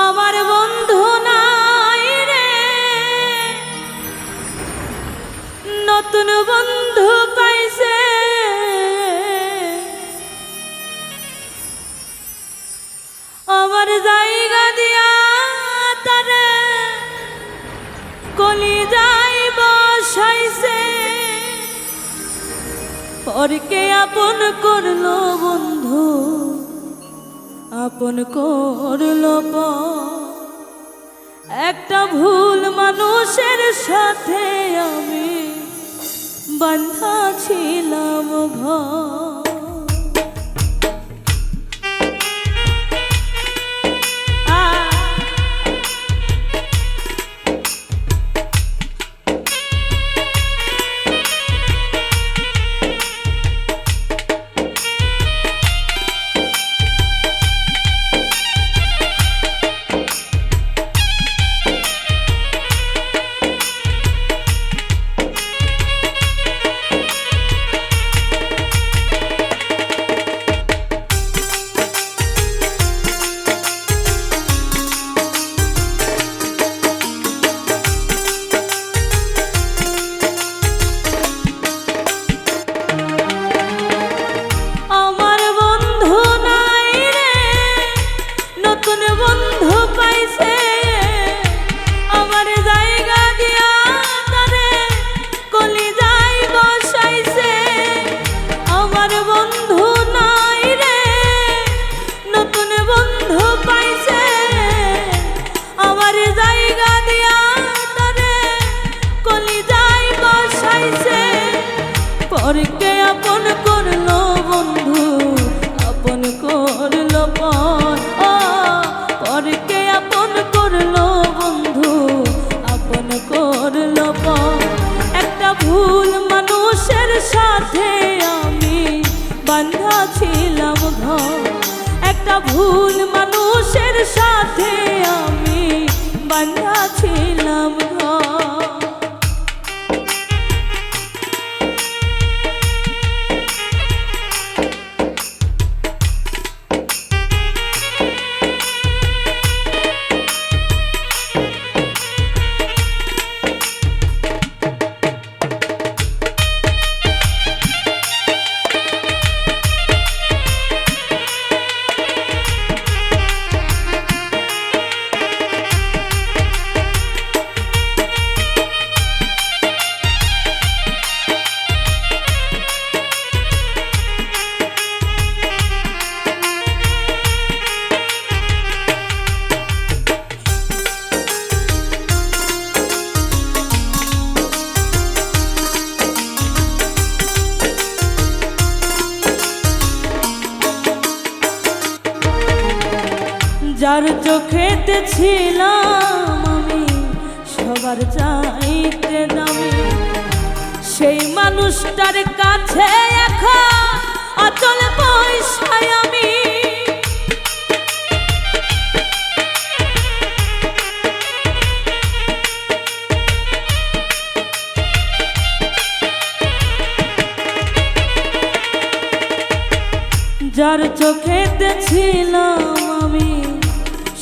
আমার বন্ধু নাই রে, নতুন বন্ধু পাইছে। আমার জায়গা দিয়া তারে কলিজায় বসাইছে। পরকে আপন করলো বন্ধু, আপন করলো একটা ভুল মানুষের সাথে আমি বাঁধা ছিলাম ঘর। পরকে আপন করলো বন্ধু, আপন করলো পর। পরকে আপন করলো বন্ধু, আপন করলো পর। একটা ভুল মানুষের সাথে আমি বাঁধা ছিলাম ঘর। একটা ভুল মানুষের সাথে আমি বাঁধা ছিলাম ঘর। যার চোখেতে ছিলাম আমি সবার চাইতে দামি, সেই মানুষটার কাছে এখন অচল পয়সায় আমি। যার চোখেতে ছিলাম আমি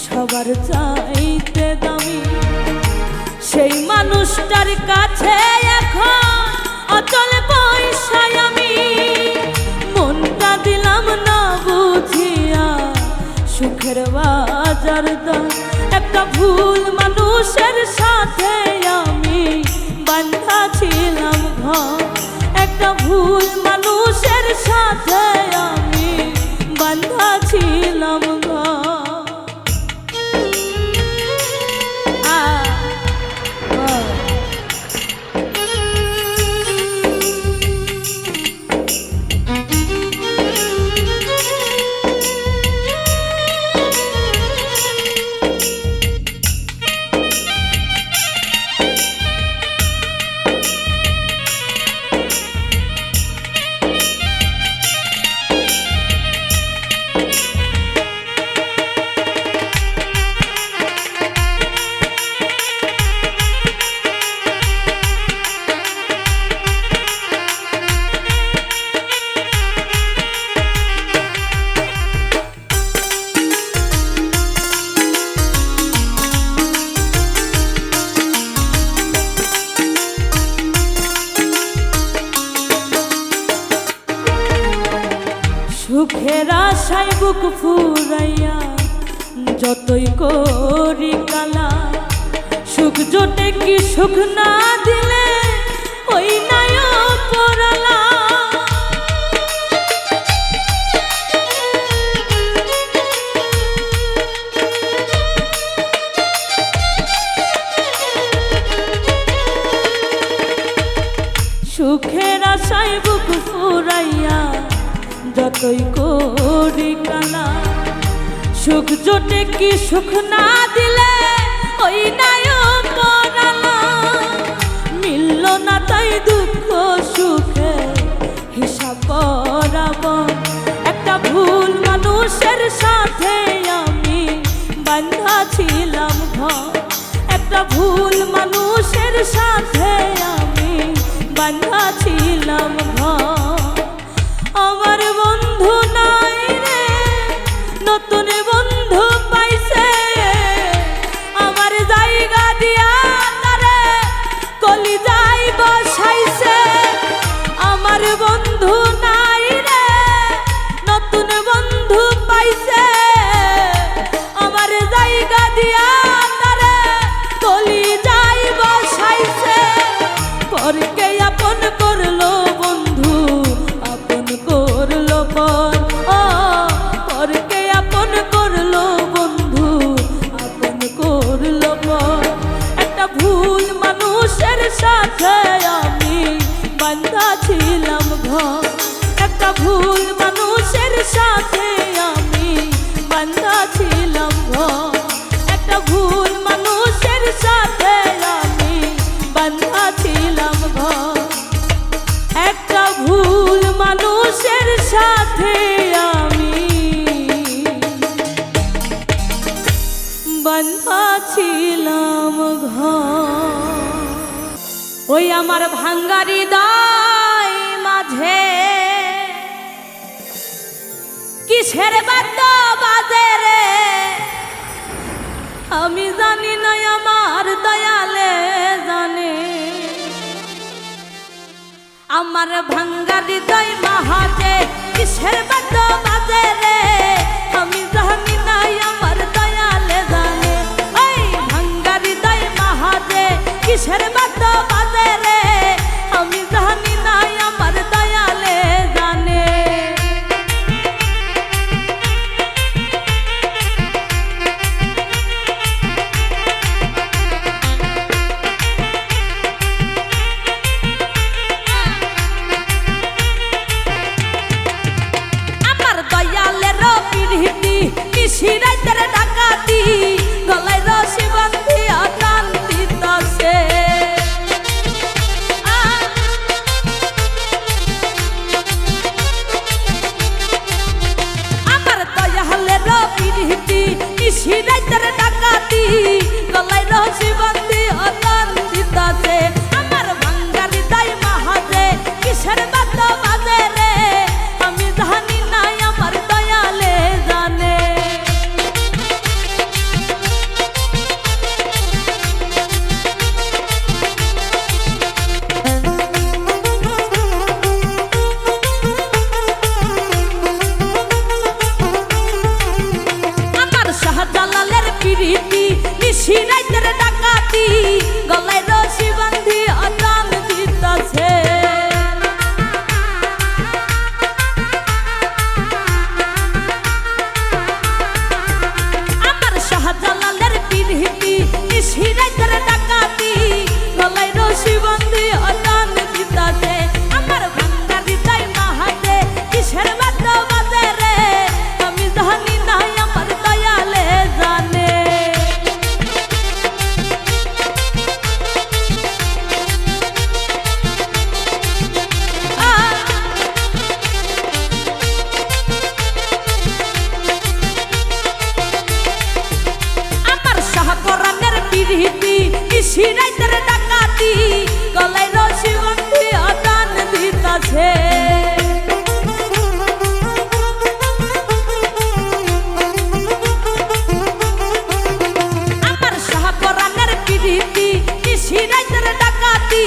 সবার চাইতে দামি, সেই মানুষটার কাছে এখন অচল পয়সায় আমি। মনটা দিলাম না বুঝিয়া সুখের বাজার দাম। একটা ভুল মানুষের সাথে আমি বাঁধা ছিলাম ঘর। একটা ভুল মানুষের সাথে আমি বাঁধা ছিলাম ঘর। আশায় বুক ফুরাইয়া যতই করি কালা, সুখ জোটে কি সুখ না দিলে ওই নাই পরালা। সুখের আশায় বুক ফুরাইয়া যতই করি কালা, সুখ জোটে কি সুখ না দিলে ওই নাই পরালা। মিলল না তাই দুঃখ সুখে হিসাব বরাবর, একটা ভুল মানুষের সাথে আমি বাঁধা ছিলাম ঘর, একটা ভুল মানুষের সাথে আমি বাঁধা ছিলাম ঘর। আমার বন্ধু নাই রে, নতুন বন্ধু পাইছে, আমার জায়গা দিয়া তারে কলিজায় বসাইছে। আমার বন্ধু নাই রে, নতুন বন্ধু পাইছে, আমার জায়গা দিয়া তারে কলিজায় বসাইছে। পরকে আপন করলো বন্ধু, আপন করলো পর, ও পরকে আপন করলো বন্ধু, আপন করলো পর। একটা ভুল মানুষের সাথে আমি বাঁধা ছিলাম ঘর, একটা ভুল মানুষের সাথে আমি বাঁধা ছিলাম ঘর, একটা ভুল মানুষের সাথে আমি বাঁধা ছিলাম ঘর, একটা ভুল মানুষের সাথে আমি বাঁধা ছিলাম ঘর। ওই আমার ভাঙ্গা হৃদয় মাঝে কিসের বাদ্য বাজে রে, আমি জানি না আমার দয়ালে জানে। আমার ভাঙ্গা হৃদয় মাঝে কিসের বাদ্য বাজে রে, আমি জানি না আমার দয়ালে জানে। ওই ভাঙ্গা হৃদয় মাঝে কিসের বাদ্য বাজে রে, আমি জানি না আমার দয়ালে জানে। নিশিরাইতের ডাকাতি, গলায় রশি বান্ধিয়া টান দিতাছে। আমার দয়ালের পিরিতি, নিশিরাইতের ডাকাতি, গলায় রশি বান্ধিয়া টান দিতাছে। আমার ভাঙ্গা হৃদয় মাঝে কিসের বাদ্য বাজে রে, আমি জানি না আমার দয়ালে জানে। আমার শাহজালালের পিরিতি, নিশিরাইতের ডাকাতি, গলায় রশি বান্ধিয়া টান দিতাছে। আমার শাহজালালের পিরিতি, নিশিরাইতের ডাকাতি, গলায় রশি বান্ধিয়া টান দিতাছে। আমার ভাঙ্গা হৃদয় মাঝে কিসের বাদ্য বাজে রে, আমি জানি না আমার দয়ালে জানে। আমার শাহপরানের পিরিতি, নিশিরাইতের ডাকাতি, গলায় রশি বান্ধিয়া টান দিতাছে। আমার শাহপরানের পিরিতি, নিশিরাইতের ডাকাতি,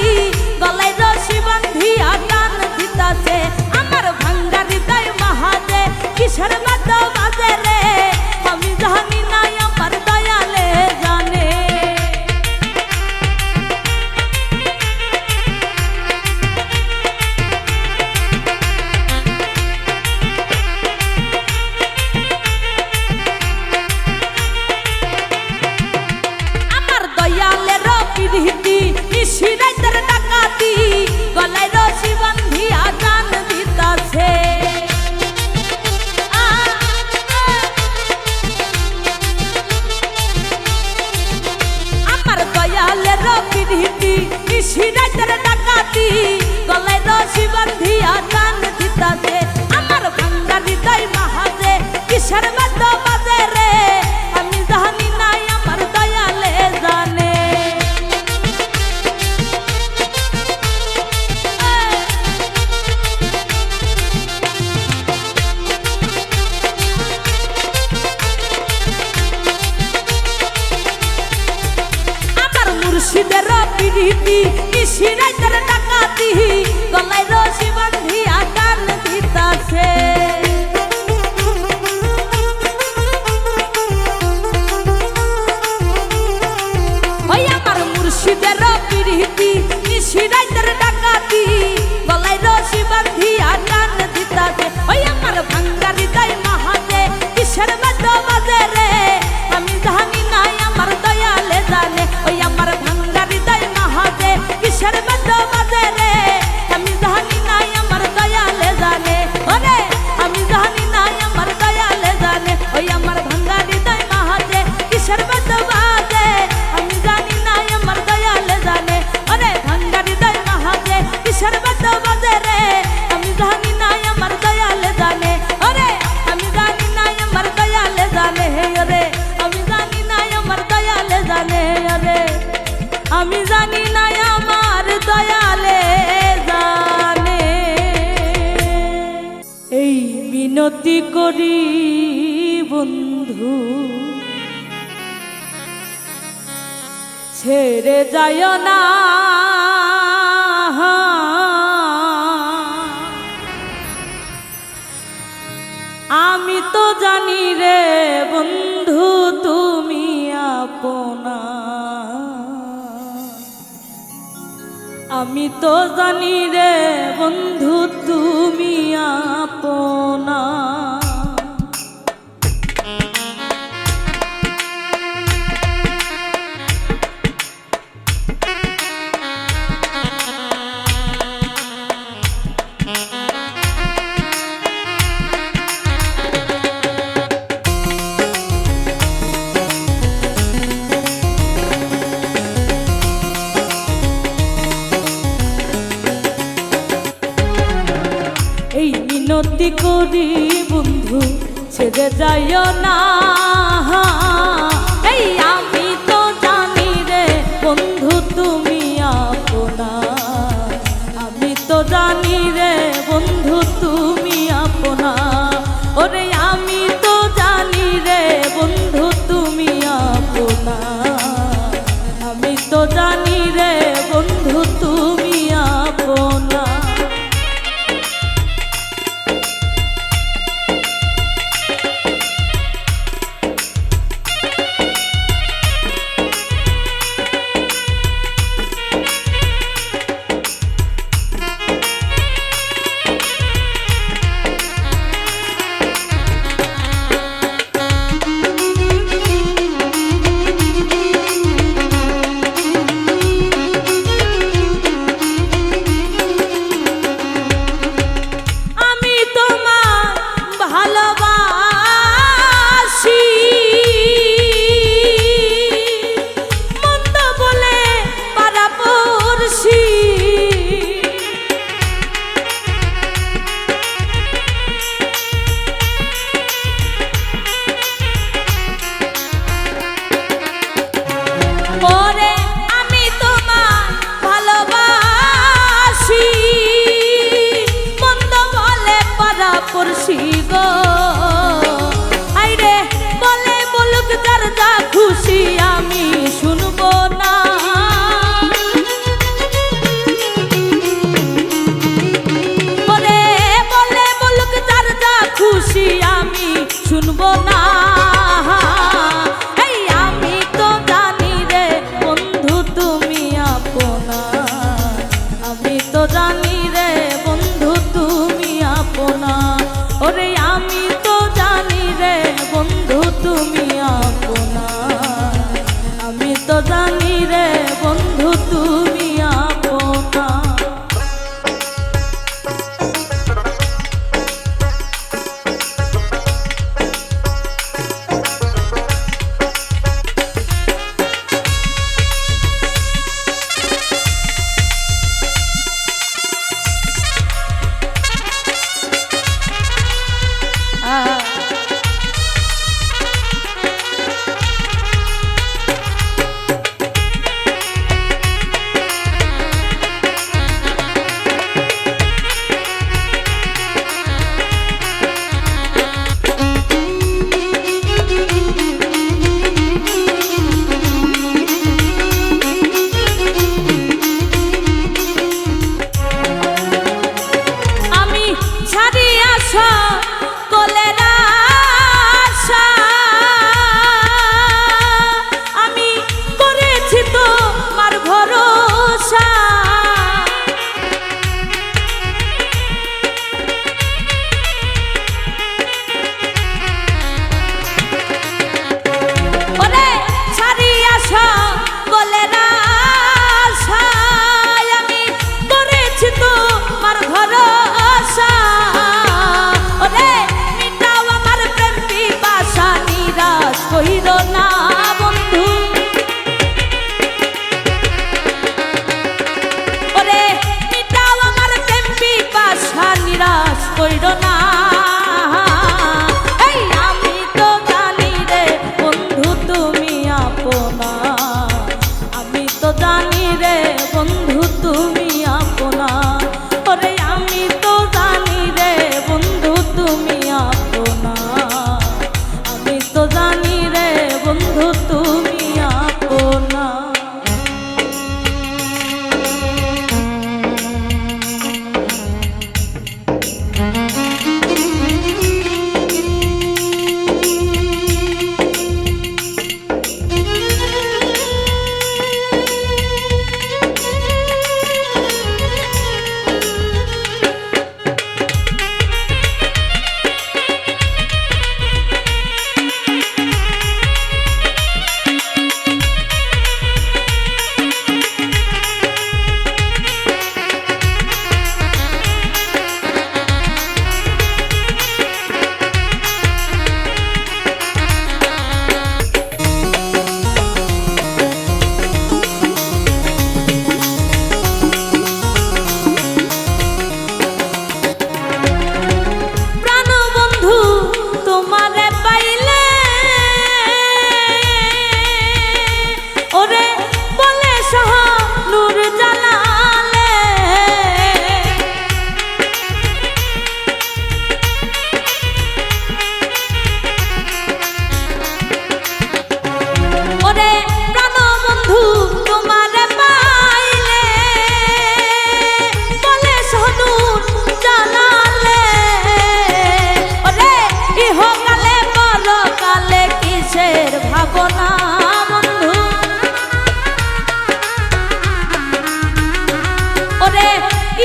গলায় রশি বান্ধিয়া টান দিতাছে। আমার ভাঙ্গা হৃদয় মাঝে কিসের বাদ্য পিরিতি নিশিরাতের ডাকাতি গলায় রশি বাঁধিয়া টান দিতাছে আমার ভাঙ্গা হৃদয় মাহাজে কিসের বাদ্য বাজে রে আমি জানি নাই আমার দয়ালে জানে মুর্শিদের পিরিতি নিশিরাতের ডাকাতি গলায় রশি বাঁধিয়া টান দিতাছে ওই আমার মুর্শিদের পিরিতি নিশিরাতের ডাকাতি গলায় রশি বাঁধিয়া টান দিতাছে ওই আমার ভাঙ্গা হৃদয় মাহাজে কিসের বাদ্য বাজে রে আমি জানি নাই আমার দয়ালে জানে ওই আমার ভাঙ্গা হৃদয় মাহাজে কিসের বাদ্য বাজে রে আমি জানি নাই আমার দয়ালে জানে ওরে আমি জানি নাই আমার দয়ালে জানে ওই আমার ভাঙ্গা হৃদয় মাহাজে কিসের বাদ্য বাজে আমি জানি নাই আমার দয়ালে জানে ওরে ভাঙ্গা হৃদয় মাহাজে কিসের বাদ্য বাজে রে আমি জানি নাই আমার দয়ালে জানে ওরে আমি জানি নাই আমার দয়ালে জানে ওরে আমি জানি নাই আমার দয়ালে জানে ওরে আমি জানি নাই আমার দয়ালে জানে এই মিনতি করি বন্ধু ছেড়ে যায় না আমি তো জানি রে বন্ধু তুমি আপনা আমি তো জানি রে বন্ধু তুমি আপনা এই মিনতি করি বন্ধু ছেড়ে যাইও না এই আমি তো জানি রে বন্ধু তুমি আপনা আমি তো জানি রে বন্ধু তুমি আপনা ওরে আমি তো জানি রে বন্ধু তুমি আপনা আমি তো জানি রে বন্ধু তুমি আপনা আপনা। আমি তো জানি রে বন্ধু তুমি আপনা, ওরে আমি তো জানি রে বন্ধু তুমি আপনা। আমি তো জানি রে বন্ধু তুমি আপনা।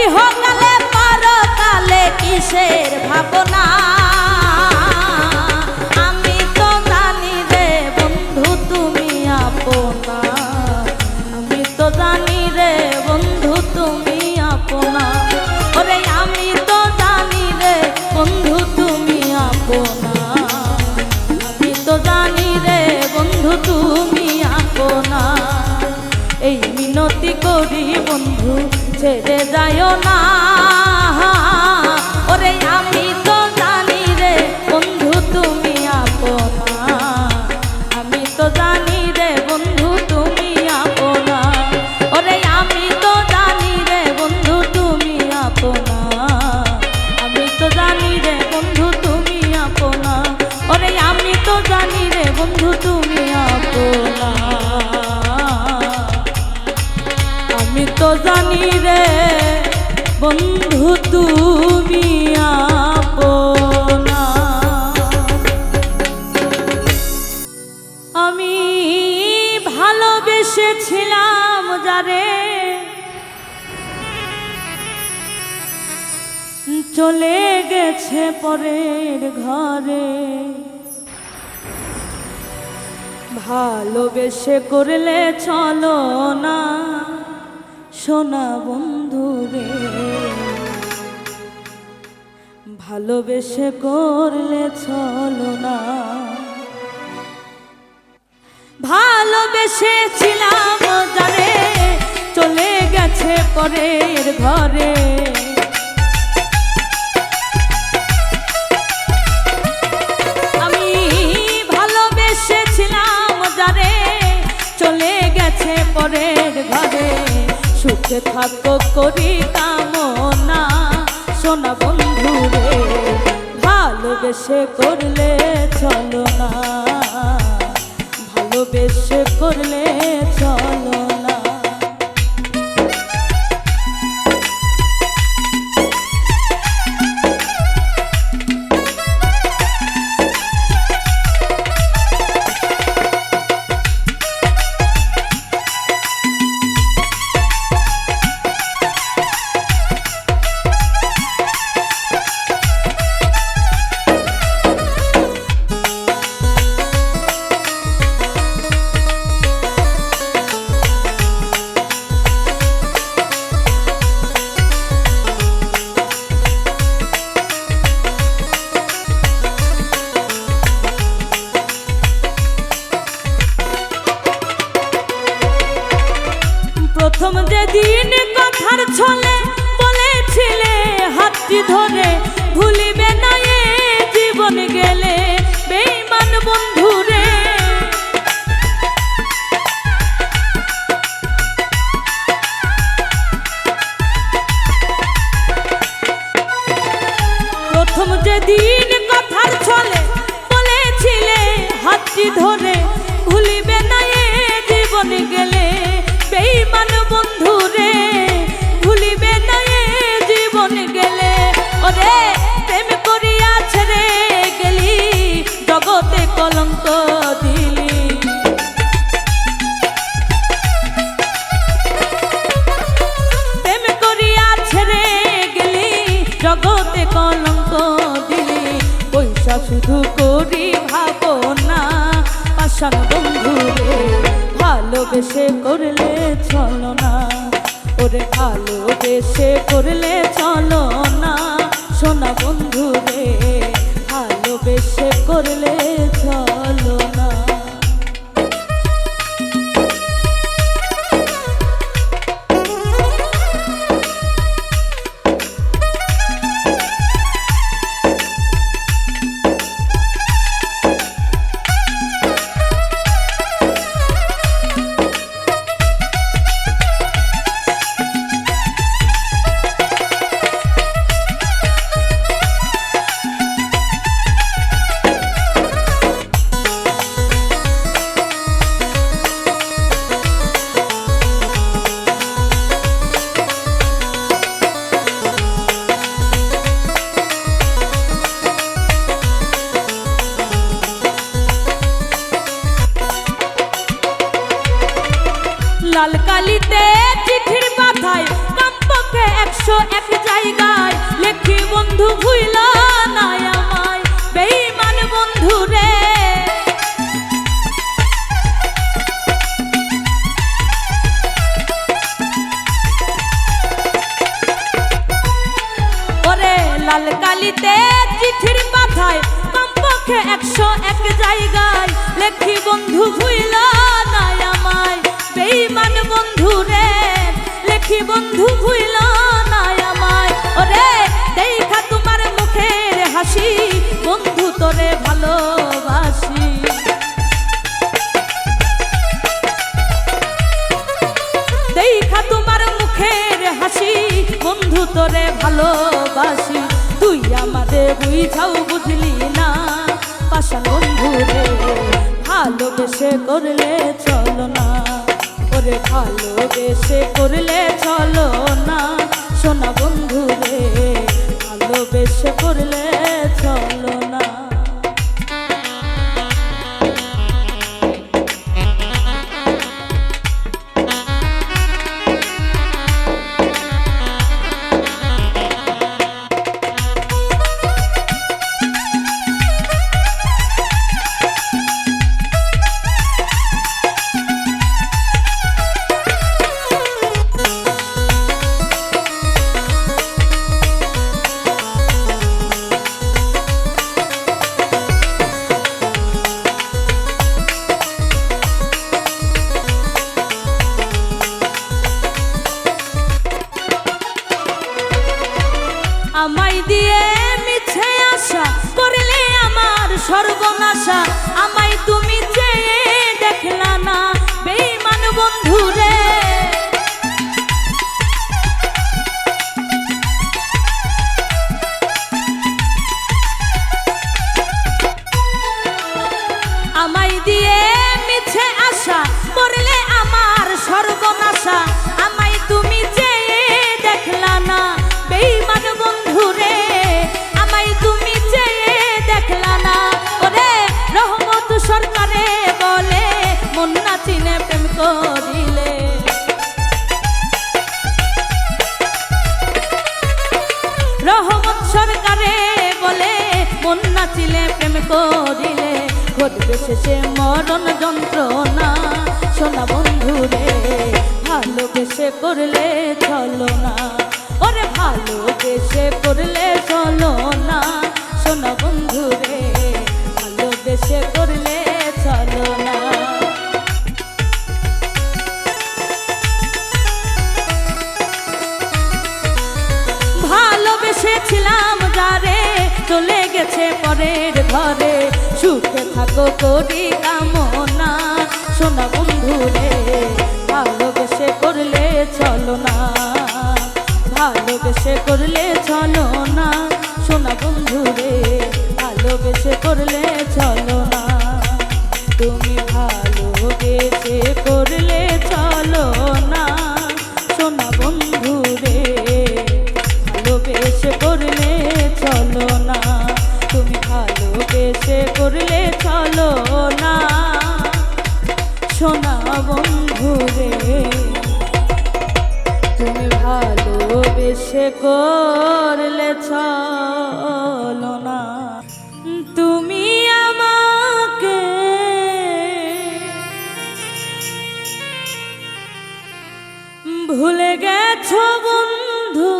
ইহকালে পরকালে কিসের ভাবনা। আমি তো জানি রে বন্ধু তুমি আপনা। আমি তো জানি রে বন্ধু তুমি আপনা। ওরে আমি তো জানি রে বন্ধু তুমি আপনা। আমি তো জানি রে বন্ধু তুমি আপনা। এই মিনতি করি বন্ধু ছেড়ে যায়ও না। ওরে আমি তো জানি রে বন্ধু তুমি আপনা। আমি তো জানি রে বন্ধু তুমি আপনা। ওরে আমি তো জানি রে বন্ধু তুমি আপনা। আমি তো জানি রে বন্ধু তুমি আপনা। ওরে আমি তো জানি রে বন্ধু তুমি আপনা। আমি তো জানি রে বন্ধু তুমি আপনা। আমি ভালোবেসেছিলাম যারে চলে গেছে পরের ঘরে। ভালোবেসে করলে চলো না সোনা বন্ধু রে। ভালোবেসে করলে চলো না। ভালোবেসেছিলাম যারে চলে গেছে পরের ঘরে। আমি ভালোবেসেছিলাম যারে চলে গেছে পরের ঘরে। সুখে থাকো করি কামনা সোনা বন্ধু রে। ভালোবেসে করলে চলো না। ভালোবেসে করলে চলো না। প্রথম যেদিন কথার ছলে বলেছিলে হাতটি ধরে ভুলিবে না এ জীবন গেলে বেঈমান বন্ধুরে। ভালোবেসে করলে চলো না, ওরে ভালোবেসে করলে চলো না, সোনা বন্ধু রে ভালোবেসে করলে চলো না। লাল কালিতে চিঠির পাতায় কমপক্ষে 101 জায়গায় লেখি বন্ধু ভুইল না আমায়, বেঈমান বন্ধু রে। ওরে লাল কালিতে চিঠির পাতায় কমপক্ষে 101 জায়গায় লেখি বন্ধু ভুইল না আমায়, বেঈমান বন্ধু রে লেখি বন্ধু ভুইল না আমায়। ওরে দেখা তোমার মুখের হাসি বন্ধু তোরে ভালোবাসি, দেখা তোমার মুখের হাসি বন্ধু তোরে ভালোবাসি। তুই আমাদের বুঝাও বুঝলি না পাষাণ বন্ধু রে ভালোবেসে করলে চলো না, ওরে ভালোবেসে করলে চলো না, সোনা বন্ধু রে ভালোবেসে করলে চলো না। আমায় দিয়ে মিছে আশা করলে আমার সর্বনাশা, আমায় তুমি চেয়ে দেখলা না বেঈমান বন্ধু রে। আমায় দিয়ে মিছে আশা করলে আমার সর্বনাশা, আমায় তুমি চেয়ে দেখলা না বেঈমান বন্ধু রে, আমায় তুমি চেয়ে দেখলা না। ওরে রহমত সরকারে বলে মন না চিনে প্রেম করিলে, রহমত সরকারে বলে মন না চিলে প্রেম করিলে, ঘটবে শেষে মরণ যন্ত্রণা, সোনা বন্ধু রে ভালোবেসে করলে চলো না, ওরে ভালোবেসে করলে চলো না, সোনা বন্ধু রে ভালোবেসে করলে চলো না। ভালোবেসেছিলাম যারে চলে গেছে পরের ঘরে, সুখে থাকো করি কামনা, সোনা বন্ধু রে ভালোবেসে করলে চলো না, ভালোবেসে করলে চলো না, সোনা বন্ধু রে ভালোবেসে করলে চলো না। তুমি ভালোবেসে করলে চলো না, সোনা বন্ধু রে ভালোবেসে করলে চলো না, তুমি ভালোবেসে করলে চলো না, সোনা বন্ধু রে তুমি ভালোবেসে করলে চলো না। তুমি আমাকে ভুলে গেছো বন্ধু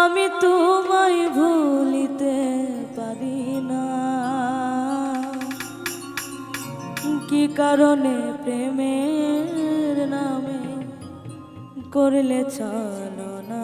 আমি তোমায় ভুলিতে পারি না কি কারণে প্রেমের নামে করলে ছলনা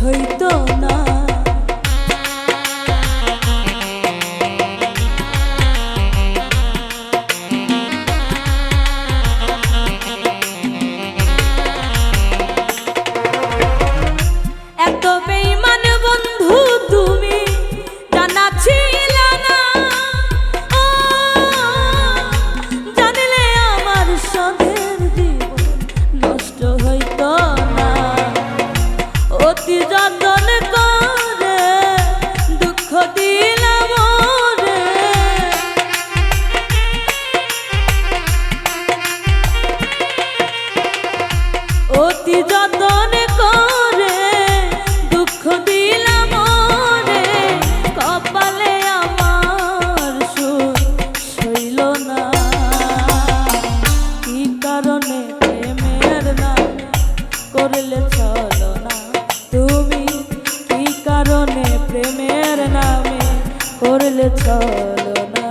হইতো না। এত বেঈমান বন্ধু তুমি জানা ছিল না, জানলে আমার সাধের জীবন নষ্ট হইতো না। অতি যতন করে দুঃখ দিলাম রে, অতি যতন করে দুঃখ দিলাম রে, কপালে আমার সুখ সইল না। কি কারণে প্রেমের নামে করলে চলো না তুমি, কি কারণে প্রেমের নামে করলে চলো না।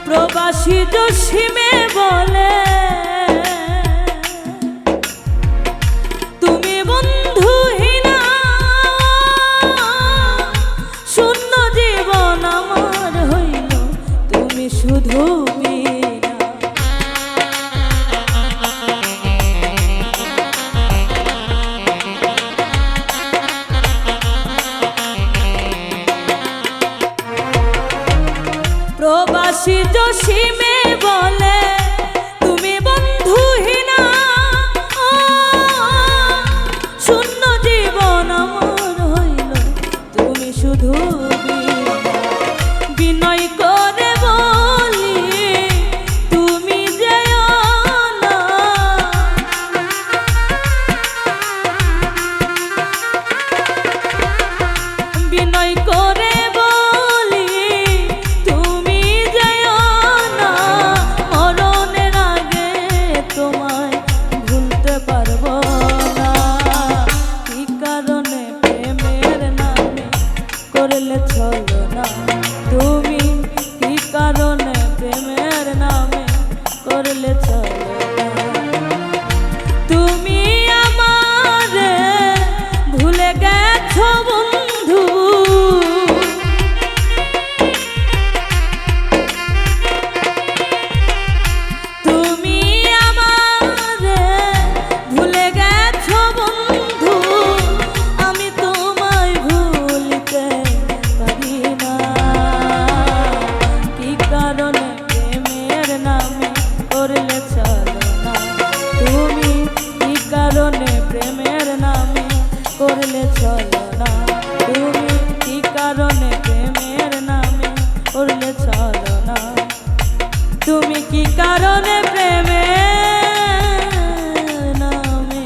প্রবাসী জসিমে বলে তুমি বন্ধুহীনা, শূন্য জীবন আমার হইল তুমি শুধু বিনা। প্রবাসী জসিমে বলে তুমি বন্ধুহীনা, শূন্য জীবন আমার হইল তুমি শুধু বিনা। বিনয় করে বলি তুমি যেও না, বিনয় করে বলি তুমি যেও না, মরণের আগে তোমায় ভুলতে পারবো না। কি কারণে প্রেমের নামে করলে চলো না তুমি, কি কারণে প্রেমের নামে করলে চলো না। তুমি আমারে ভুলে গেছো বন্ধু, তুমি আমারে ভুলে গেছো বন্ধু, আমি তোমায় ভুলতে পারি না। কি কারণে প্রেমের নামে করলে চলো না তুমি, কি কারণে প্রেমের নামে করলে চলো না তুমি, কি কারণে প্রেমের নামে করলে চলো না তুমি, কি কারণে প্রেমের নামে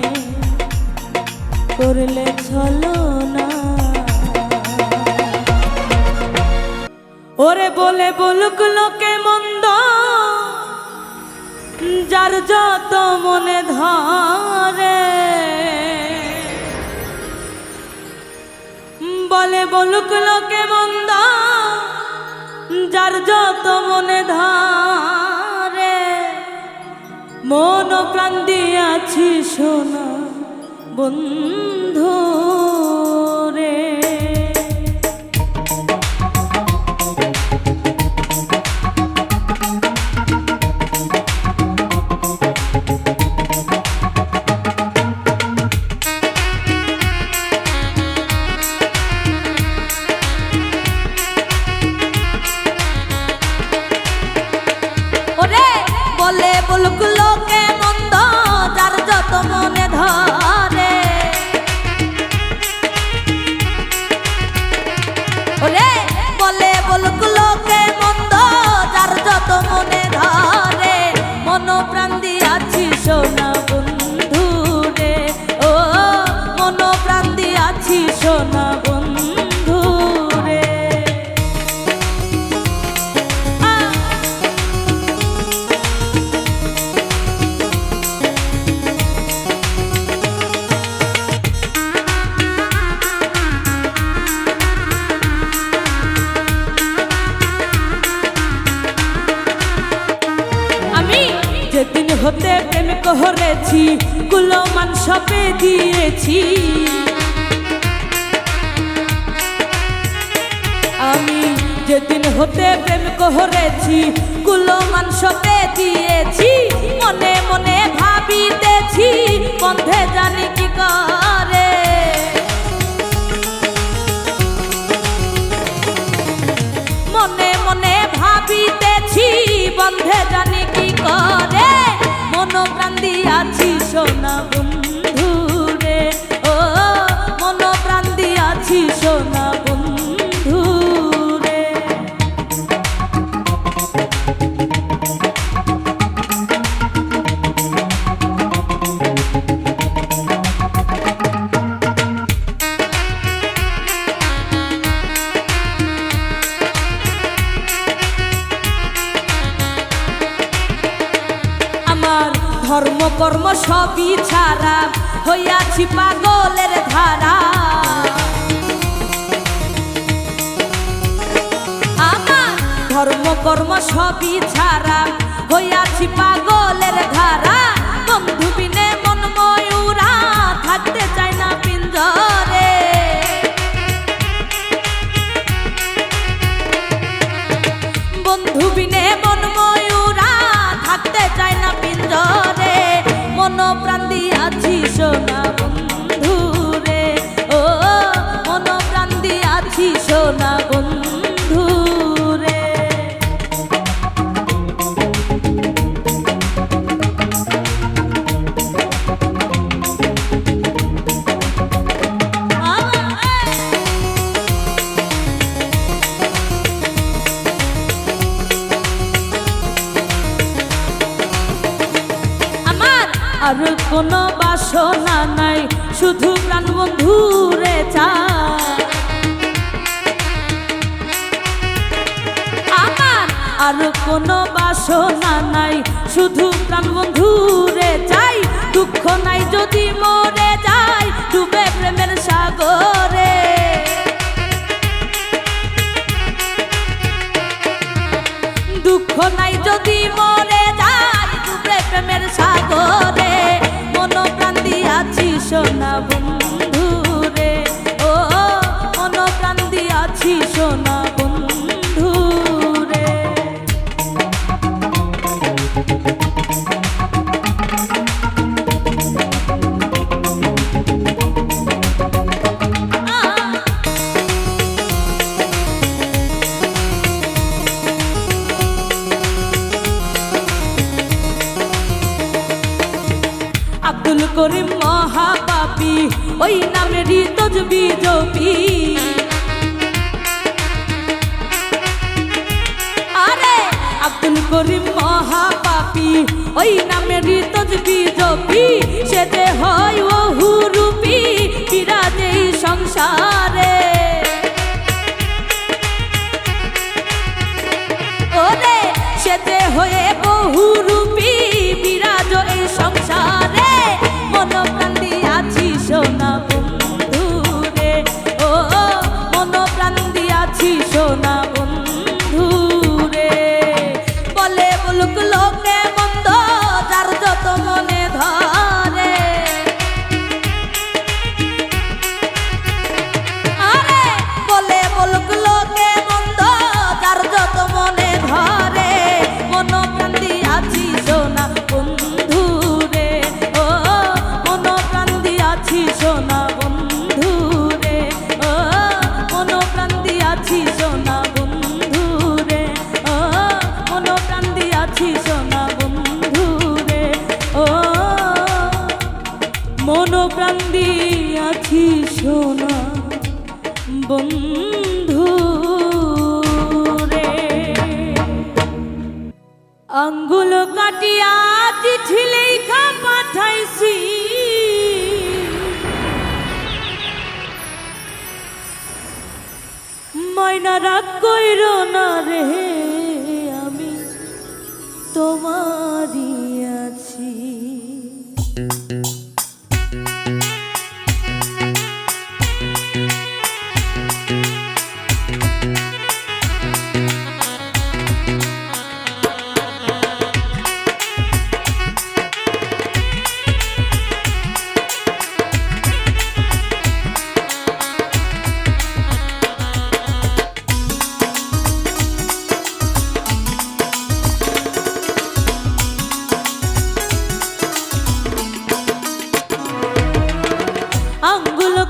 করলে চলো না। ওরে বলে বলুক লোকে মন্দ, যার যত মনে ধরে, বলে বলুক লোকে মন্দ, যার যত মনে ধরে, মন প্রাণ দিয়াছি সোনা বন্ধু রে। সপে দিয়েছি আমি যেদিন হতে প্রেম করেছি কুলমান সপে দিয়েছি মনে মনে ভাবিতেছি বন্ধে জানি কি করে মনে মনে ভাবিতেছি বন্ধে জানি কি করে মন প্রাণ দিয়াছি সোনা বন্ধু রে ও মন প্রাণ দিয়াছি সোনা বন্ধু রে ধর্ম কর্ম সবই ছাড়া হইয়াছি পাগলের ধারা আমার ধর্ম কর্ম সবই ছাড়া হইয়াছি পাগলের ধারা বন্ধু বিনে মন ময়ূরা থাকতে চায় না পিঞ্জরে বন্ধু বিনে মন ময়ূরা থাকতে চায় না পিঞ্জরে মন প্রাণ দিয়াছি সোনা বন্ধু রে ও মন প্রাণ দিয়াছি সোনা বন্ধু রে আর কোনো বাসনা নাই শুধু প্রাণ বন্ধু রে চাই আমার আর কোনো বাসনা নাই শুধু প্রাণ বন্ধু রে চাই দুঃখ নাই যদি মরে যাই ডুবে প্রেমের সাগরে দুঃখ নাই যদি মরে যাই ডুবে প্রেমের সাগরে মন প্রাণ দিয়াছি সোনা বন্ধু রে ও মন প্রাণ দিয়াছি সোনা বন্ধু রে আব্দুল করিম মহাপাপী ওই নামেরই তজবি জপি আরে আব্দুল করিম মহাপাপী ওই নামেরই তজবি জপি সে যে হয় বহুরূপী বিরাজে সংসারে ওরে সে যে হয়ে বহুরূপী বিরাজ এই সংসারে মন প্রাণ দিয়াছি সোনা বন্ধু রে ও মন প্রাণ দিয়াছি সোনা বন্ধু রে বলে বলুক লোকে মন্দ যার যত মনে ধরে আরে বলে বলুক লোকে মন্দ যার যত মনে ধরে মন প্রাণ দিয়াছি সোনা বন্ধু রে ও মন প্রাণ দিয়াছি সোনা বন্ধু রে ও মন প্রাণ দিয়াছি সোনা বন্ধু রে ও মন প্রাণ দিয়াছি সোনা বন্ধু রে ও মন প্রাণ দিয়াছি সোনা বন্ধু রে আঙ্গুল কাটিয়া চিঠি লেখা পাঠাইছি ময়না রাগ কইর না রে আমি তোমারই আছি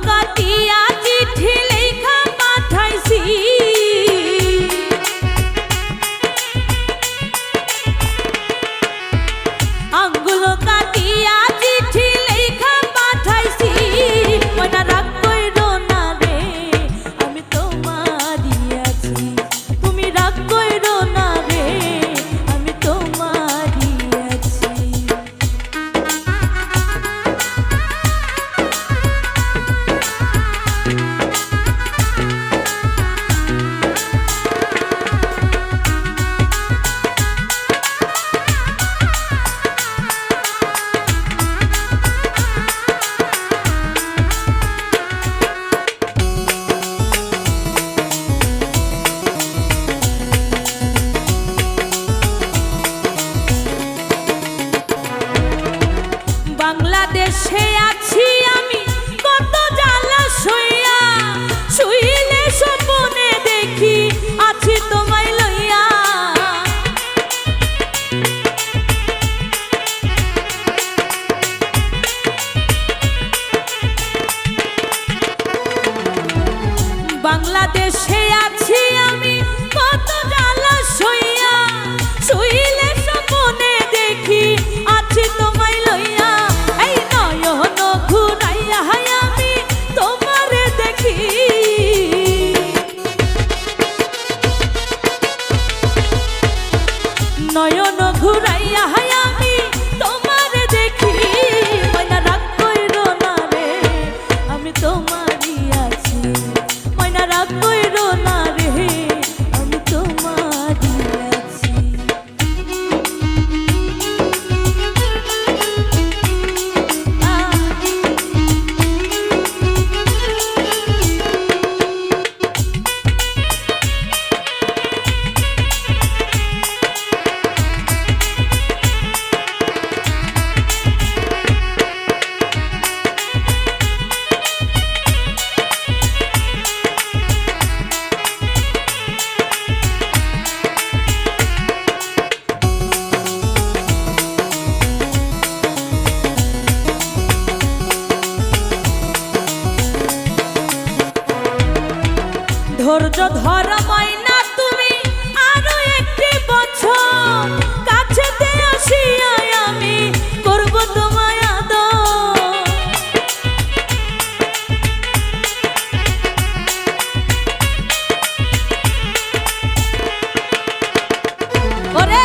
কাটিয়া চিঠি লেখা পাঠাইছি আঙ্গুলো কাটিয়া চিঠি লেখা পাঠাইছি ময়না রাগ কইরো না রে আমি তোমারই আছি তুমি রাগ কইরো না রে আমি তোমারই আছি বাংলাদেশে আছি আমি কত জ্বালা সইয়া শুইলে স্বপ্নে দেখি আছি তোমায় লইয়া বাংলাদেশে আছি আমি কত জ্বালা সইয়া শুইলে স্বপ্নে দেখি আছি তোমায় লইয়া এই নয়ন ঘুরাইয়া আমি তোমারে দেখি নয়ন ঘুরাইয়া আমি তোমারে দেখি ময়না রাগ কইরো না রে আমি তোমারই আছি ময়না রাগ কইরো না রে আমি তোমারই আছি ধৈর্য ধর ময়না তুমি আরো একটি বছর কাছেতে আসিয়া আমি করব তোমায় আদর ওরে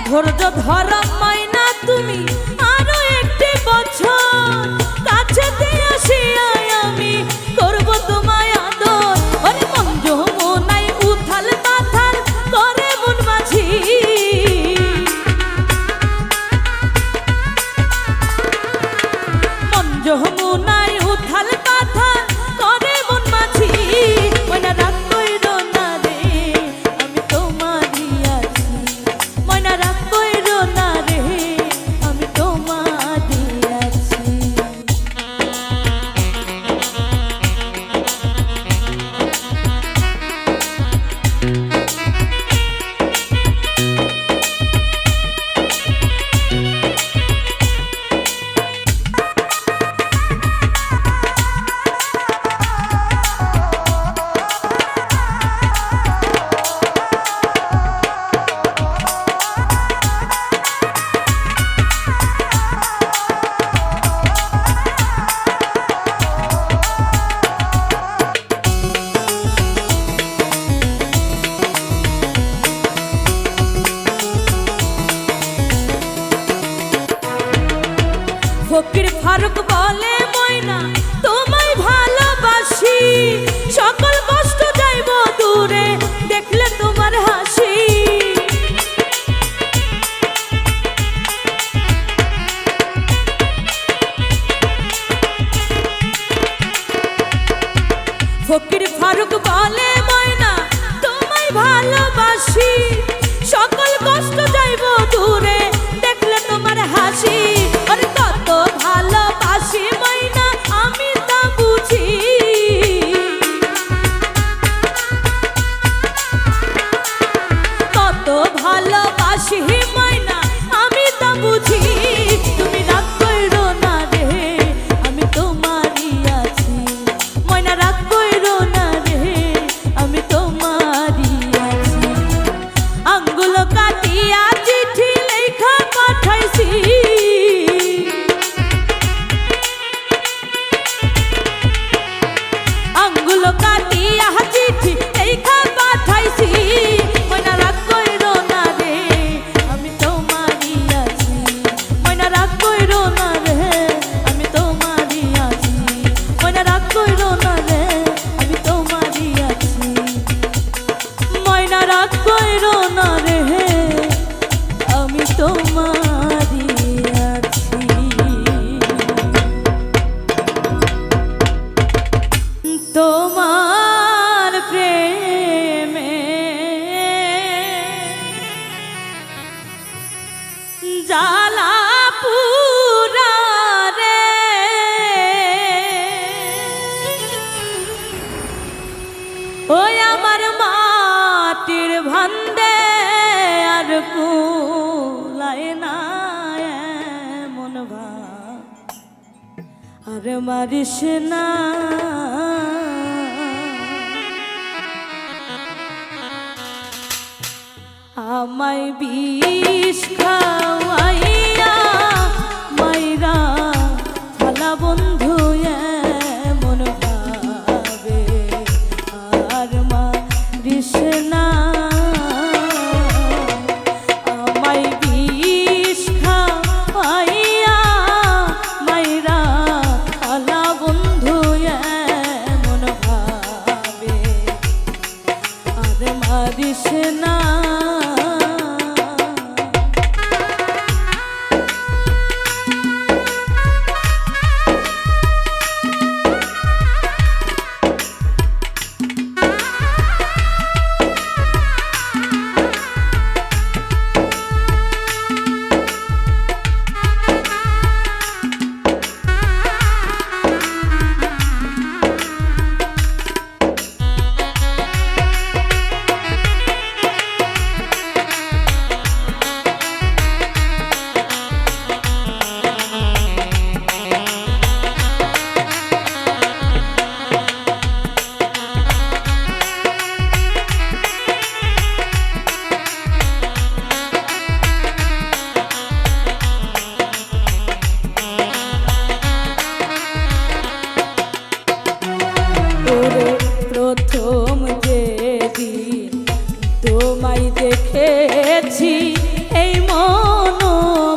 ধৈর্য ধর ময়না তুমি আরো একটি বছর কাছেতে আসিয়া আমি করব তোমায় আদর ওরে মন যমুনাই উথাল পাথাল করে মন মাঝি মন যমুনাই উথাল পাথাল করে মন মাঝি ময়না রাগ কইরো না রে আমি তোমারই আছি ময়না রাগ কইরো না রে আমি তোমারই আছি ফকির ফারুক বলে ময়না তোমায় ভালোবাসি সকল কষ্ট যাইব দূরে দেখলে তোমার হাসি ফকির ফারুক বলে ময়না তোমায় ভালোবাসি সকল কষ্ট যাইব দূরে দেখলে তোমার হাসি আরে কত ভালোবাসি ময়না আমি তা বুঝি কত ভালোবাসি ময়না আমি তা বুঝি তুমি রাগ কইরো না রে আমি তোমারই আছি ওই আমার মাটির ভান্ডে আর কুলায় না মন ভাব আর মারিস না আমায় বিষ খাওয়াইয়া মাইরা ভালা বন্ধু মন ভাবে আর মারিস না আমায় বিষ খাওয়াইয়া মাইরা ভালা বন্ধু মন ভাবে আর মারিস না প্রথম যেদিন তোমায় দেখেছি এই মন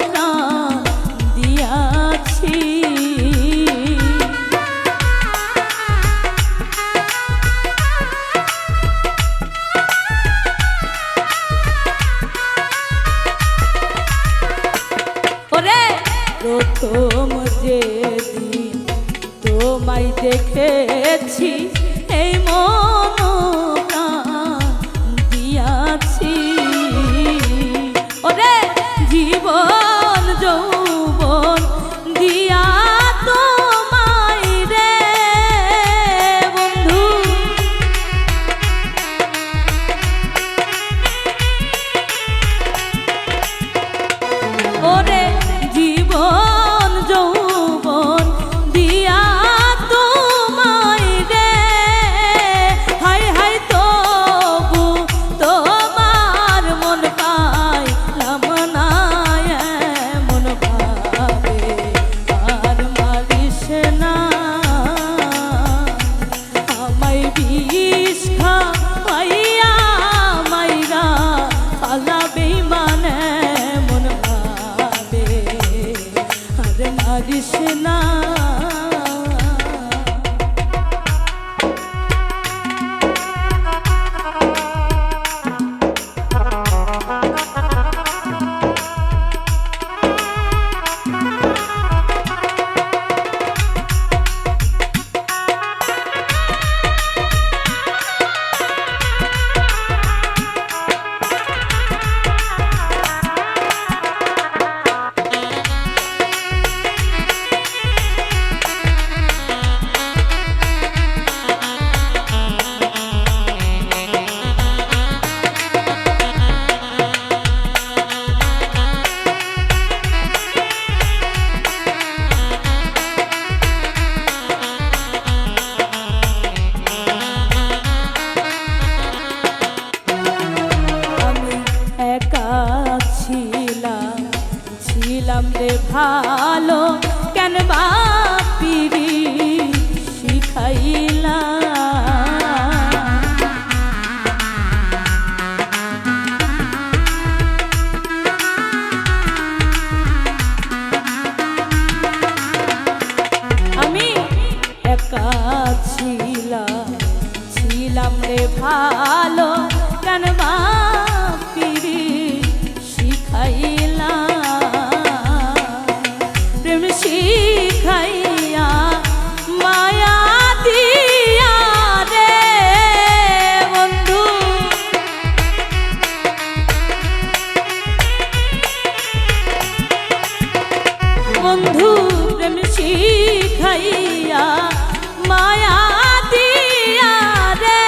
প্রাণ দিয়াছি ওরে প্রথম যেদিন তোমায় দেখেছি এই মন প্রাণ দিয়াছি ওরে জীবন যৌবন দিয়া তোমায় রে বন্ধু ওরে জীবন যৌবন দিয়া Krishna ছিলাম রে ভালো কেন বাপিরি শিখাইলা আমি একা ছিলাম রে ভালো কেন বাপিরি শিখাইলা শিখাইয়া মায়া দিয়া রে বন্ধু বন্ধু প্রেম শিখাইয়া মায়া দিয়া রে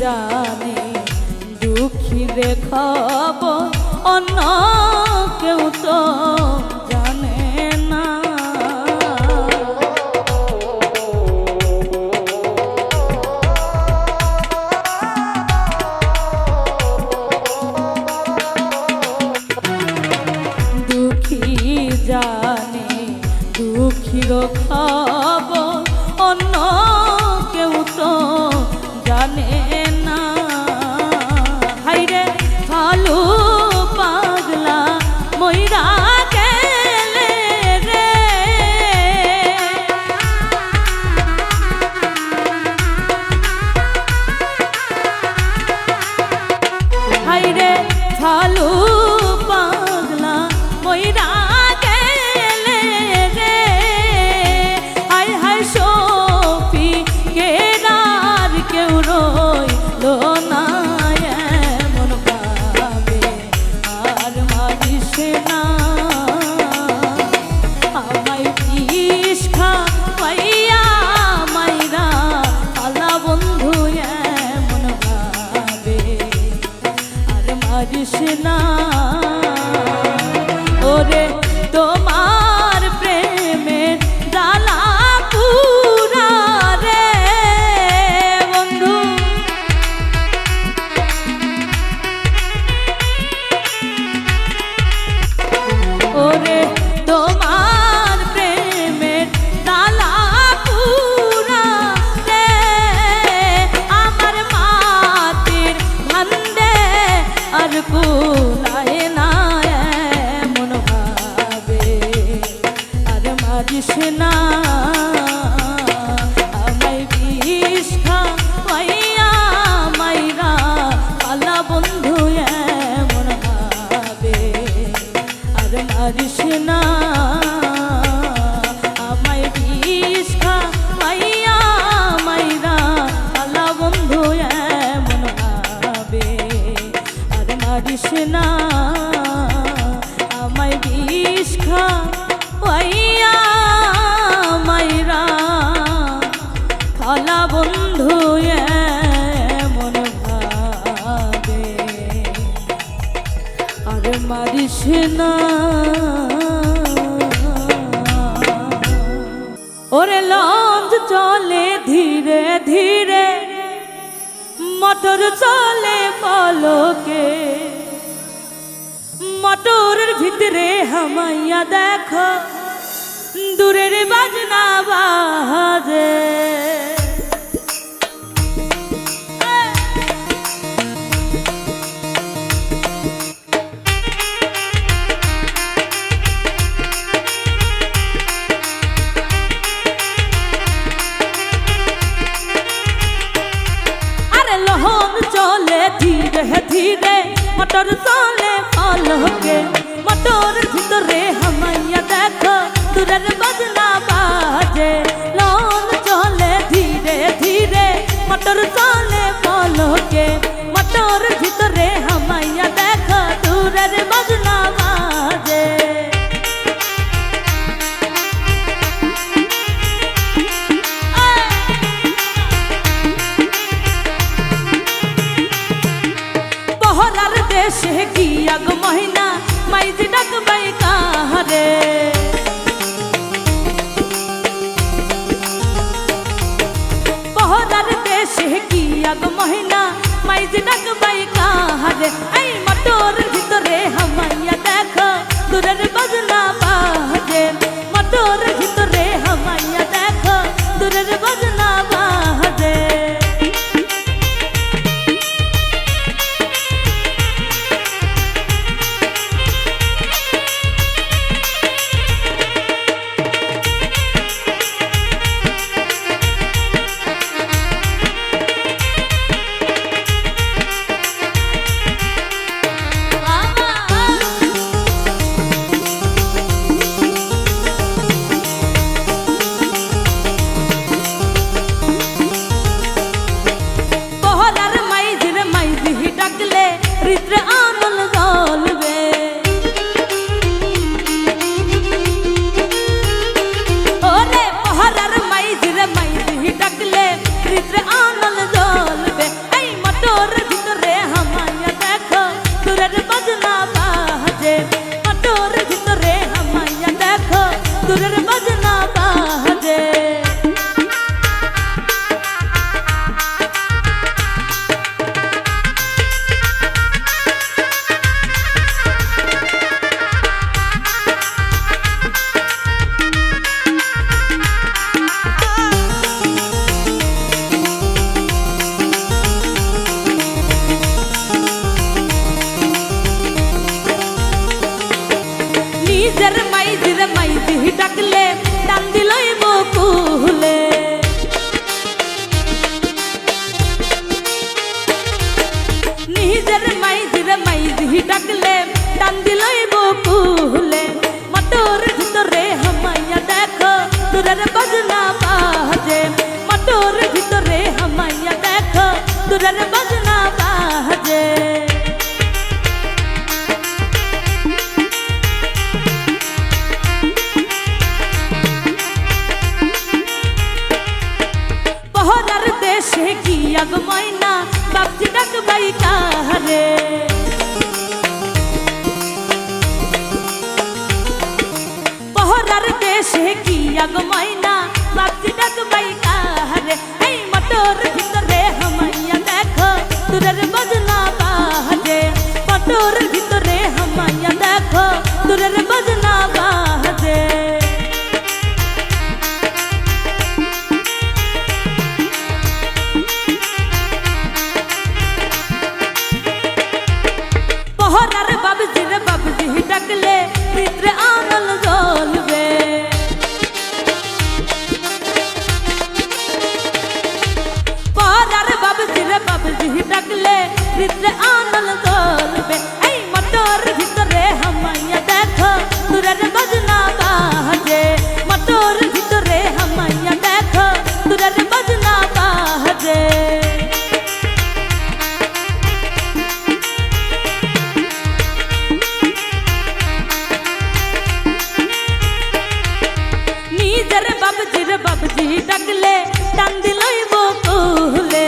জানে দুঃখীরে খবর অন্য কেউ তো জানে না। দুঃখী জানে দুঃখীর খবর অন্য কেউ তো জানে না। হাইরে ভালো পাগলা মইরা গেলে রে, হাইরে ভালো পাগলা মইরা গেলে রে। হায় হায় সফি কেরার কেউ রইল না এমন ভাবে আর মারিস না। আমায় বিষ খাওয়াইয়া মাইরা আলা বন্ধু এমন ভাবে আর মারিস না। ওরে তোমার প্রেমের জ্বালা পুরা রে বন্ধু, ওরে তোমার প্রেমের জ্বালা পুরা রে। আমার মাটির ভান্ডে আর কুলায় না এমন ভাবে আর মারিস না। আমায় বিষ খাওয়াইয়া মাইরা পালা বন্ধু এমন ভাবে আর মারিস না। আমায় বিষ খাওয়াইয়া মাইরা পালা বন্ধু এমন ভাবে আর মারিস না। আমায় বিষ খাওয়াইয়া মাইরা পালা বন্ধু এমন ভাবে আর মারিস না। ওরে লঞ্চ চলে ধীরে ধীরে, মোটর চলে পলকে, মোটরের ভিতরে হামাইয়া দেখো দূরের বাজনা বাজে। আরে লহন চলে ধীরে ধীরে, মোটর চলে পলকে, মোটরের ভিতরে হামাইয়া দেখো দূরের বাজনা বাজে। লহন চলে ধীরে ধীরে, মোটর চলে পলকে, মোটরের ভিতরে হামাইয়া দেখো দূরের বাজনা বাজে। পহরার দেশে গিয়া গো মহিনা মাইজি ডাকবাই কাহারে। পহরার দেশে গিয়া গো মহিনা মাইজি ডাকবাই কাহারে। এই মোটরের ভিতরে হামাইয়া দেখো দূরের বাজনা বাজে, মোটরের ভিতরে হামাইয়া দেখো দূরের বাজনা বাজে। নিজের মাইজিরে মাইজি ডাকলে টান দিলই বকুলে নিজের মাইজিরে মাইজি ডাকলে টান দিলই বকুলে মটোর ভিতরে হামাইয়া দেখো দূরের বাজনা বাজে মটোর ভিতরে হামাইয়া দেখো দূরের বাজনা বাজে পহরার দেশে গিয়া গো ময়না বাপজি ডাকবাই কাহারে পহরার দেশে গিয়া গো ময়না বাপজি ডাকবাই কাহারে এই মটোর ভিতরে হামাইয়া দেখো দূরের বাজনা বাজে মটোর ভিতরে হামাইয়া দেখো দূরের বাজনা বাজে পহরার বাবজি রে বাবজি ডাকলে ভিতরে আনল জ্বলবে পহরার বাবজি রে বাবজি ডাকলে ভিতরে আনল জ্বলবে এই মটোর ভিতরে হামাইয়া দেখো দূরের বাজনা বাজে মটোর ভিতরে হামাইয়া দেখো দূরের বাজনা বাজে নিজের বাবজির বাবজি ডাকলে টান দিলই বকুলে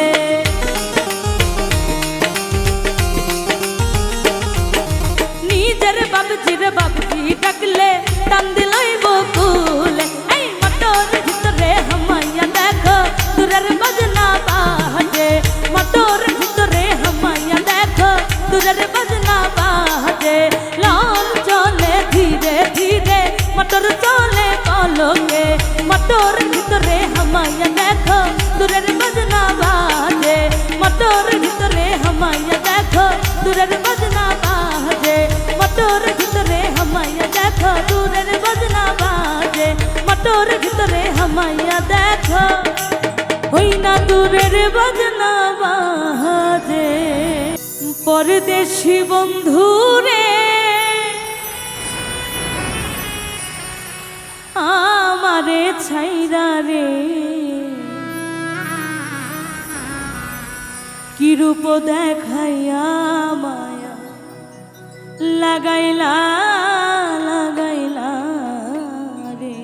নিজের বাবজির বাবজি ডাকলে টান দিলই বকুলে এই মটোর ভিতরে হামাইয়া দেখো দূরের বাজনা বাজে মটোর ভিতরে হামাইয়া দেখো দূরের বাজনা বাজে লাল চলে ধীরে ধীরে মটোর চলে পলকে মটোর ভিতরে হামাইয়া দেখো দূরের বাজনা বাজে মটোর ভিতরে হামাইয়া দেখো দূরের বাজনা বাজে মটোর ভিতরে হামাইয়া দেখো দূরের বাজনা বাজে মটোর ভিতরে হামাইয়া দেখো হই না দূরের বাজনা বাজে পরদেশি বন্ধুরে আমারে ছাইরা রে কি রূপ দেখাইয়া মায়া লাগাইলা লাগাইলা রে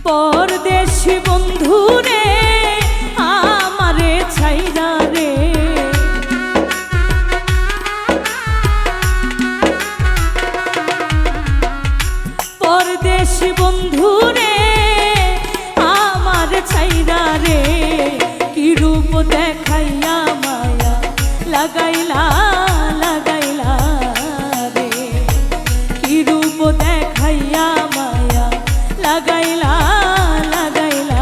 পরদেশি বন্ধুরে আমারে ছাইরা রে পরদেশি বন্ধুরে আমার ছাইরা রে কি রূপ দেখাইয়া মায়া লাগাইলা লাগাইলা রে কি রূপ দেখাইয়া মায়া লাগাইলা লাগাইলা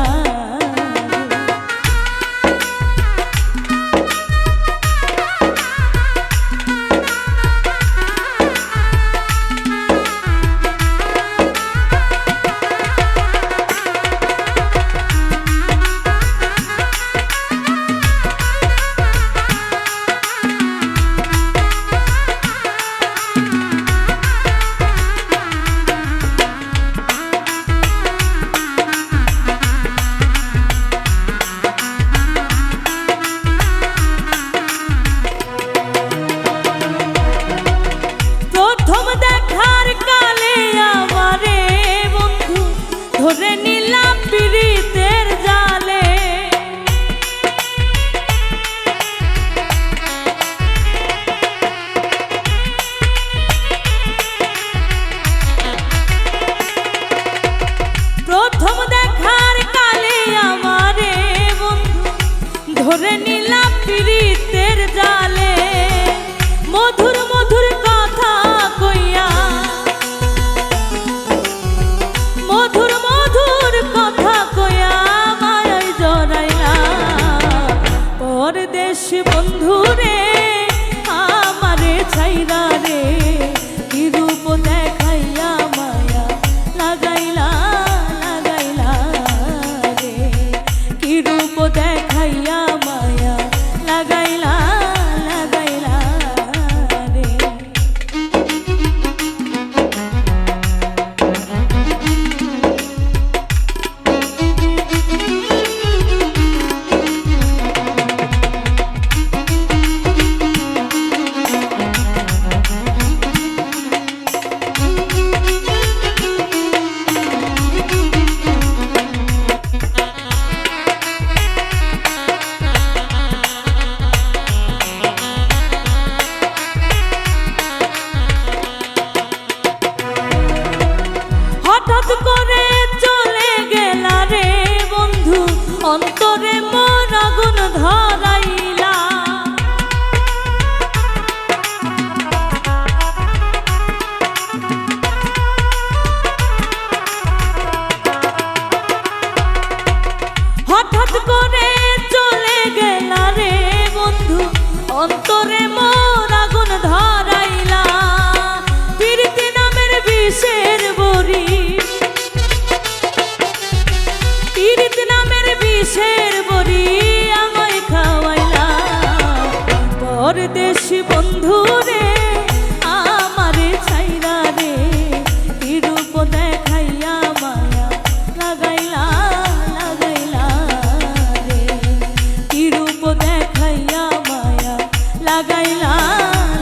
অন্তরে মোর আগুন ধরাইলা প্রীতি নামের বিষের বড়ি প্রীতি নামের বিষের বড়ি আমায় খাওয়াইলা পরদেশি বন্ধু রে আমারে ছাইরা রে কি রূপ দেখাইয়া মায়া লাগাইলা লাগাইলা রে কি রূপ দেখাইয়া মায়া লাগাইলা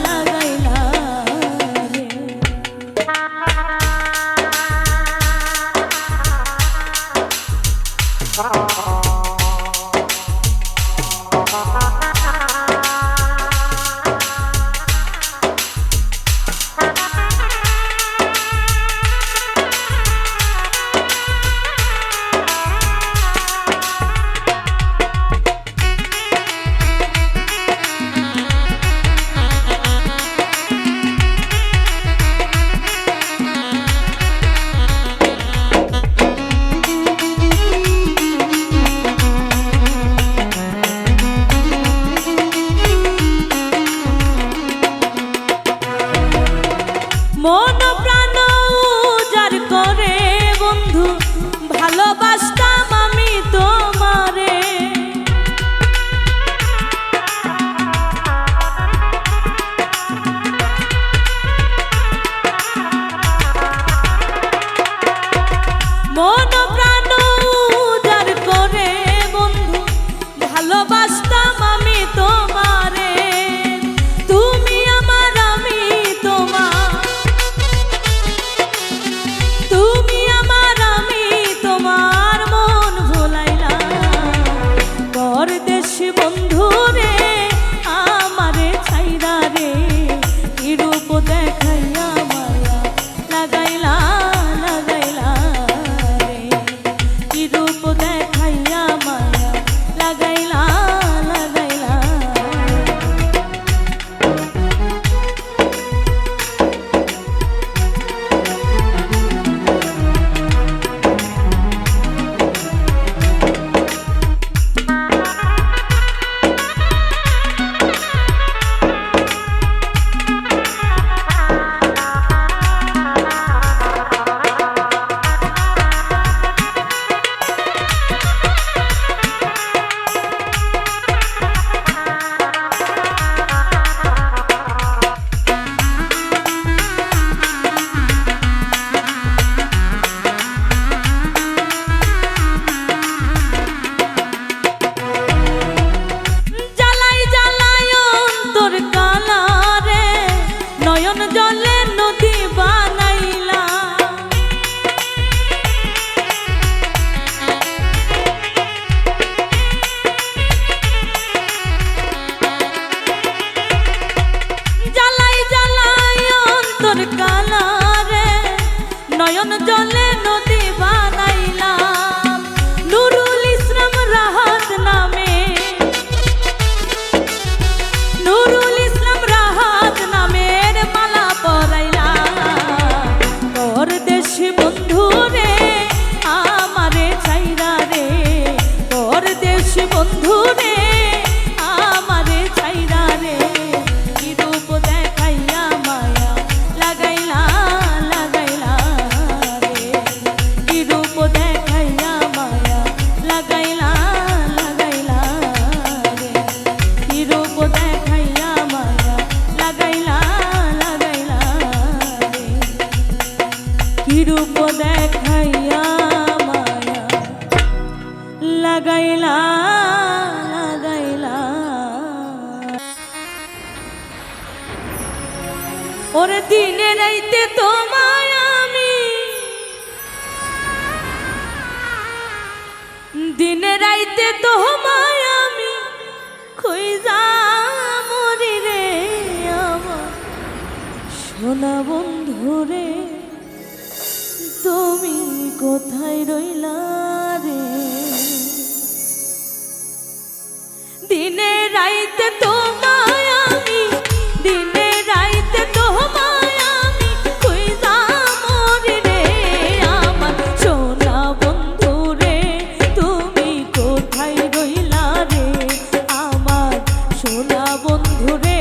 লাগাইলা রে মন প্রাণ উজাড় করে বন্ধু ভালোবাসতাম আমি তোমারে মন প্রাণ উজাড় করে বন্ধু ভালোবাসতাম আমি তোমারে তুমি আমার আমি তোমার তুমি আমার আমি তোমার মন ভোলাইলা পরদেশি বন্ধু রে আমারে ছাইরা রে কি রূপ দেখাইয়া মায়া লাগাইলা লাগাইলা রে কি রূপ দেখাইয়া মায়া লাগাইলা লাগাইলা জ্বালাই জ্বালাই অন্তর কালা রে নয়ন জলে নদী বানাইলা জ্বালাই জ্বালাই অন্তর কালা রে নয়ন জলে নদী বানাইলা নুরুল ইসলাম রাহাত নামে নুরুল ইসলাম রাহাত নামের মালা পরাইলা পরদেশি বন্ধু রে আমারে ছাইরা রে পরদেশি বন্ধু রে আমারে ছাইরা রে কি রূপ দেখাইয়া মায়া লাগাইলা লাগাইলা রে কি রূপ দেখাইয়া মায়া লাগাইলা লাগাইলা রে কি রূপ দেখাইয়া মায়া লাগাইলা লাগাইলা রে কি রূপ দেখাইয়া মায়া লাগাইলা লাগাইলা ওরে দিনে রাইতে তোমায় আমি দিনে রাইতে তোমায় আমি খুঁজা মরি রে আমার সোনা বন্ধু রে তুমি কোথায় রইলা রে দিনে রাইতে তোমায় আমি দিনে রাইতে তোমায় আমি খুঁজা মরি রে আমার সোনা বন্ধু রে তুমি কোথায় রইলা রে আমার সোনা বন্ধু রে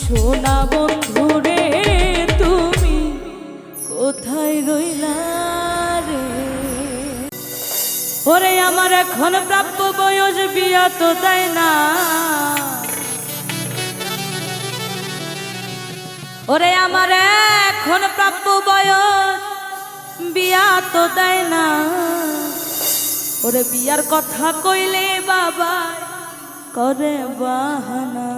সোনা বন্ধু রে তুমি কোথায় রইলা রে? ওরে আমার এখন প্রাপ্য বয়স, বিয়া তো দেয় না। ওরে আমার এখন প্রাপ্য বয়স, বিয়া তো দেয় না। ওরে বিয়ার কথা কইলে বাবা করে বাহানা।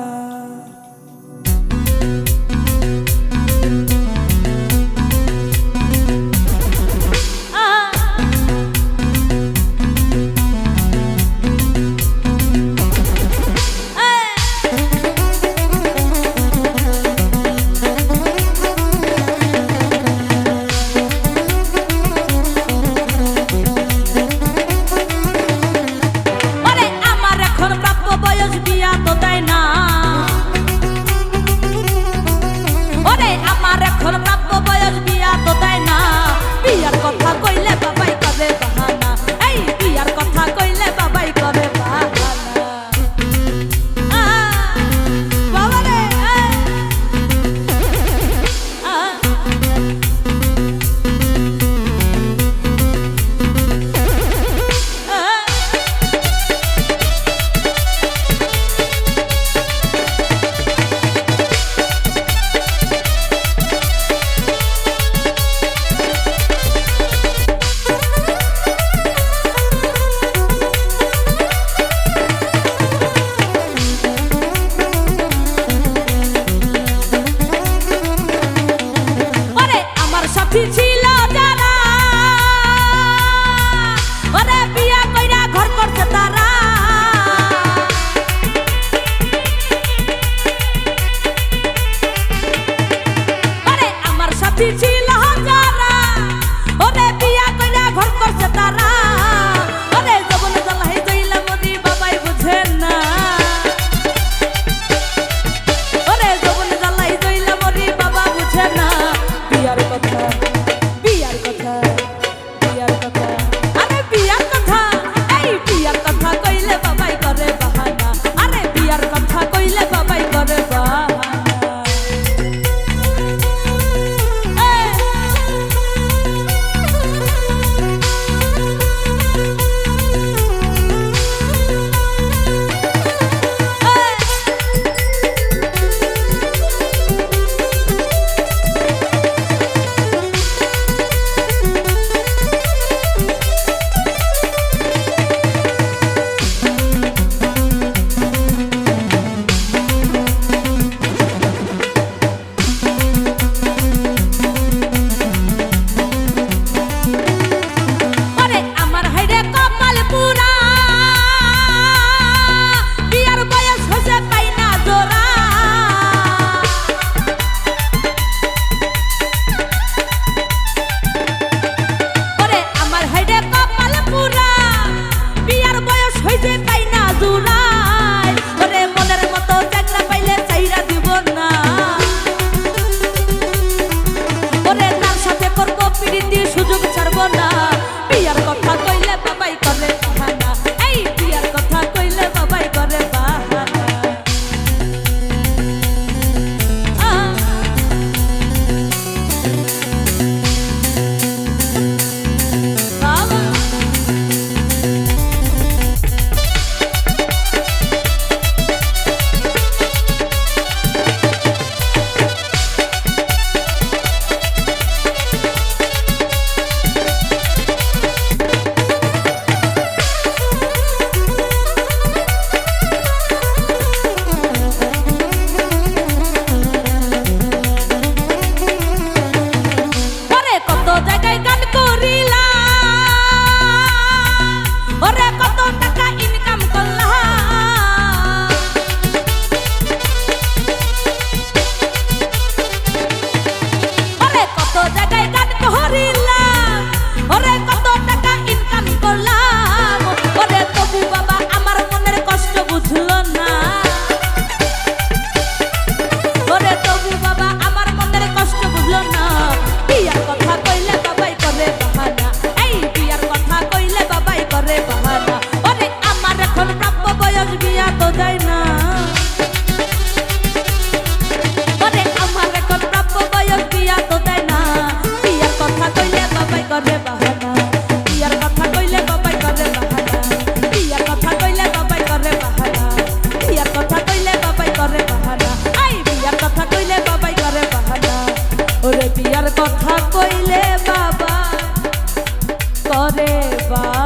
ঘরে বা